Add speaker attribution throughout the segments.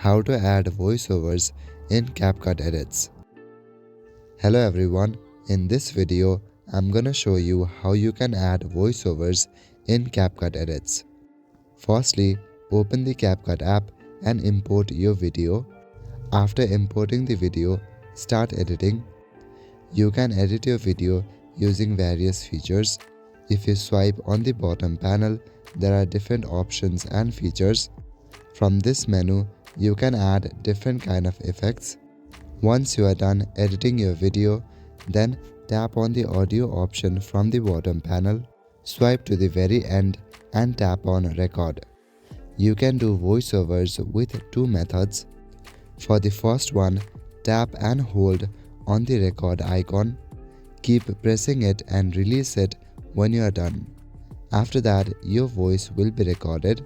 Speaker 1: How to add voiceovers in CapCut edits. Hello everyone, in this video I'm gonna show you how you can add voiceovers in CapCut edits. Firstly, open the CapCut app and import your video. After importing the video, start editing. You can edit your video using various features. If you swipe on the bottom panel, there are different options and features. From this menu, you can add different kind of effects. Once you are done editing your video, then tap on the audio option from the bottom panel, swipe to the very end and tap on record. You can do voiceovers with two methods. For the first one, tap and hold on the record icon. Keep pressing it and release it when you are done. After that, your voice will be recorded.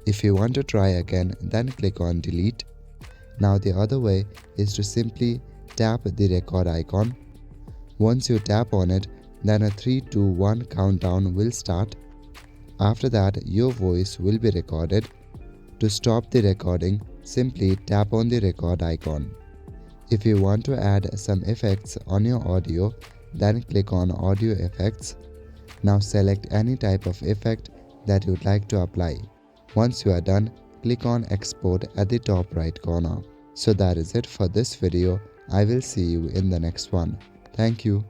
Speaker 1: If you want to try again, then click on delete. Now the other way is to simply tap the record icon. Once you tap on it, then a 3, 2, 1 countdown will start. After that, your voice will be recorded. To stop the recording, simply tap on the record icon. If you want to add some effects on your audio, then click on audio effects. Now select any type of effect that you'd like to apply. Once you are done, click on export at the top right corner. So that is it for this video. I will see you in the next one. Thank you.